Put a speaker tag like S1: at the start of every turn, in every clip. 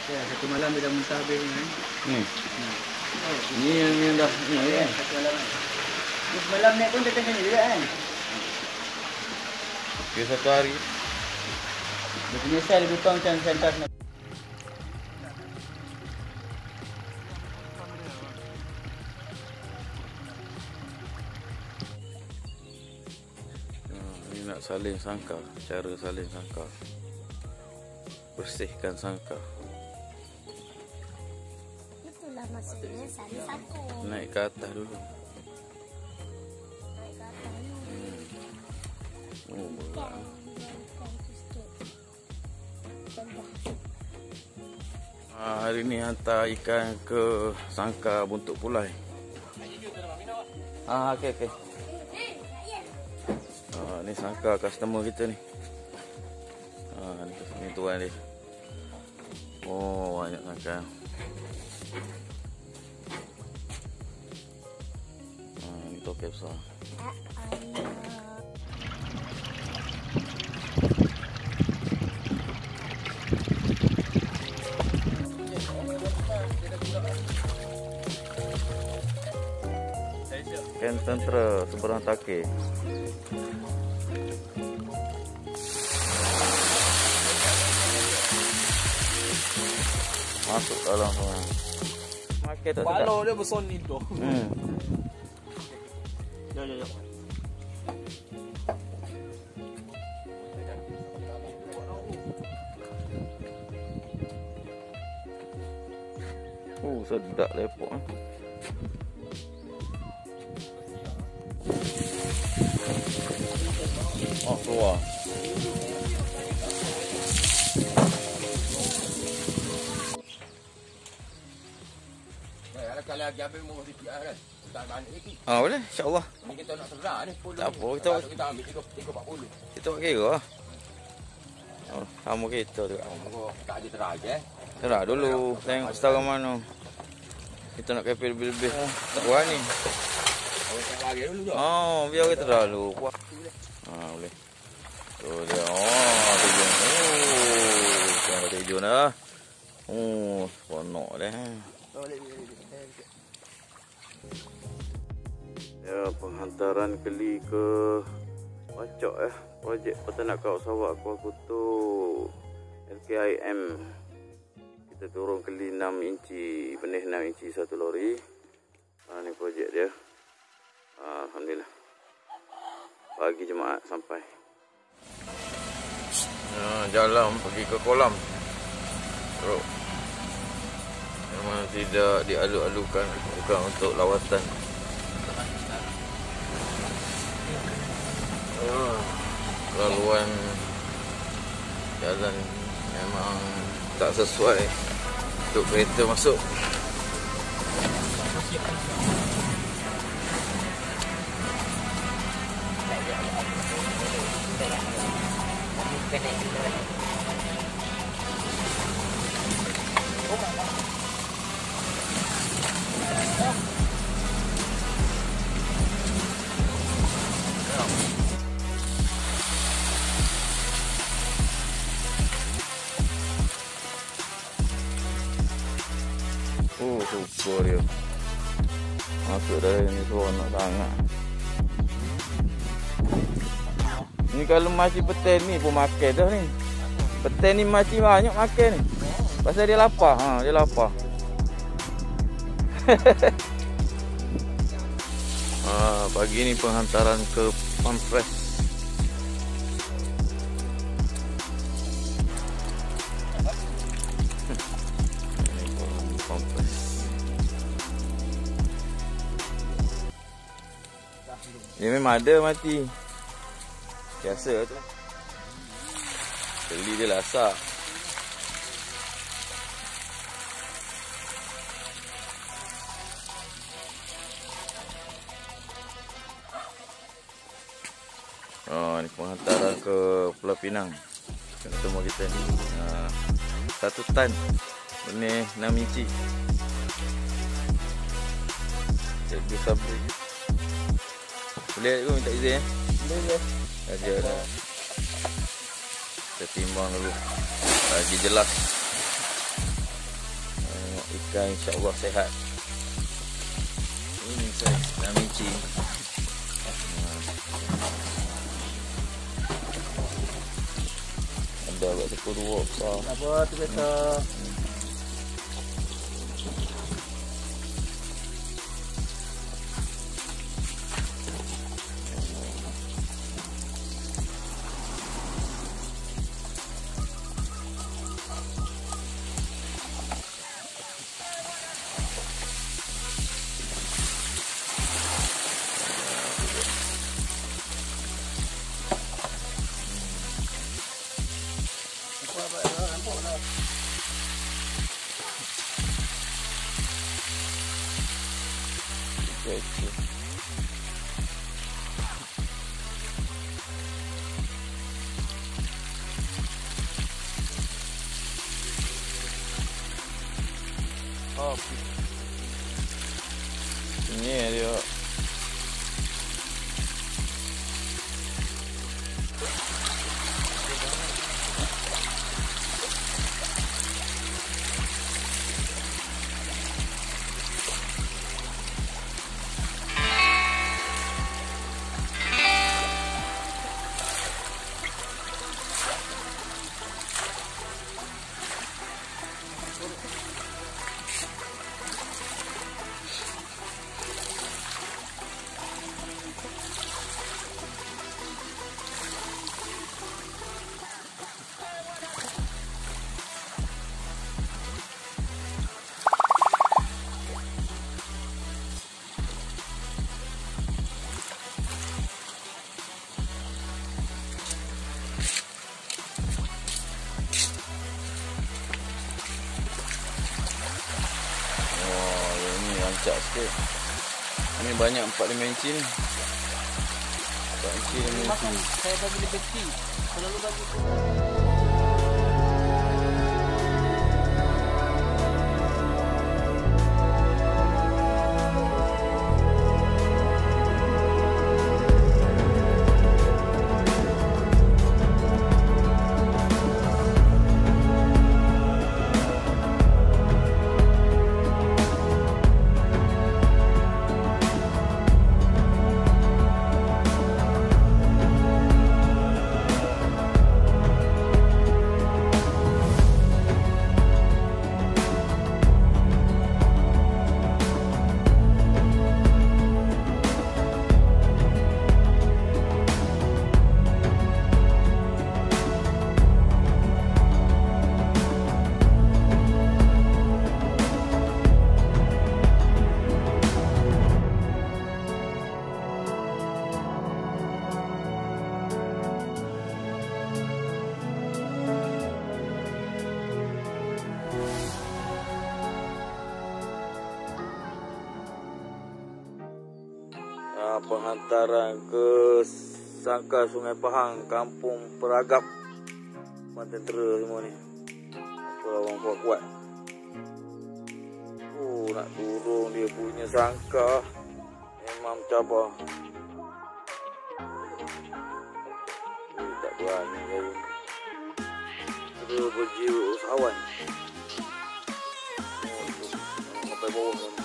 S1: Ya, satu malam dia dah muntah habis ni kan.
S2: Ni. Ni yang dah ni kan.
S1: Satu malam kan. Ni semalam naik pun datang sini juga kan.
S2: Dia satu hari.
S1: Dia punya sel lebih kurang macam sentas nak.
S2: Ni nak salin sangkar. Cara salin sangkar. Bersihkan sangkar.
S3: Itulah maksudnya salin sangkar.
S2: Naik ke atas dulu.
S3: Naik ke atas dulu.
S2: Oh, berat. Hari ni hantar ikan ke sangkar buntut pulai. Okey okey. Ni sangkar customer kita ni. Ni tuan dia. Oh, banyak sangkar. Ni tokek besar. Ikan tentera seberang takir. Masuk dalam semua. Makan tak sedap.
S4: Balok dia besar ni tu.
S1: Ya.
S2: Sedap lepok. Oh, keluar.
S4: Kalau lagi habis mau sikit kan. Kita balik lagi.
S2: Boleh, insya-Allah.
S4: Ni kita nak serah ni 10.
S2: Tak apa, kita
S4: ambil 340.
S2: Kita buat kira lah. Sama kita tu.
S4: Tak ada terah je.
S2: Terah dulu. Tengok setara mana. Kita nak kapal lebih-lebih. Tak berani.
S4: Awak lagi dulu tu.
S2: Biar kita terah dulu. Boleh. Tu dia. Tujuan. Jangan tujuan dah. Seronok dah. Ya, penghantaran keli ke Wacok projek peternakan sawak Kuala Kutuk LKIM. Kita turun keli 6 inci, benih 6 inci satu lori. Ni projek dia. Alhamdulillah. Pagi jemaat sampai. Jalan pergi ke kolam. Teruk. Memang tidak dialu-alukan, bukan untuk lawatan. Laluan jalan memang tak sesuai untuk kereta masuk. Super dia. Masuk dari ni seronok sangat. Ni kalau macam petai ni pun makan dah ni. Petai ni macam banyak makan ni. Pasal dia lapar. Dia lapar. Pagi ni penghantaran ke Pampres. Dia memang ada mati. Biasa tu. Keli dia lasak. Ni penghantaran ke Pulau Pinang. Semua kita ni. 1 tan. Benih 6 inci. Cikgu Sabri. Boleh aku minta izin?
S1: Boleh.
S2: Aja dah. Kita timbang dulu. Lagi jelas. ikan insya-Allah sehat. Ini saya dah INCI. Ada buat ekor dua besar.
S1: Apa tu biasa?
S2: Kecil. Oh, ini dia. Rancak sikit. Ini banyak 4-5 inci ni. 4 inci 5 inci.
S1: Saya bagi lebih kecil. Selalu bagi
S2: penghantaran ke Sangka Sungai Pahang, Kampung Peragap, Banten Tera semua ni. Apa orang kuat-kuat. Nak turun dia punya sangka memang cabar. Tak berani lagi. Dia berjiwa usahawan. Sampai bawah ni.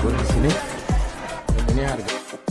S4: Di sini ini harga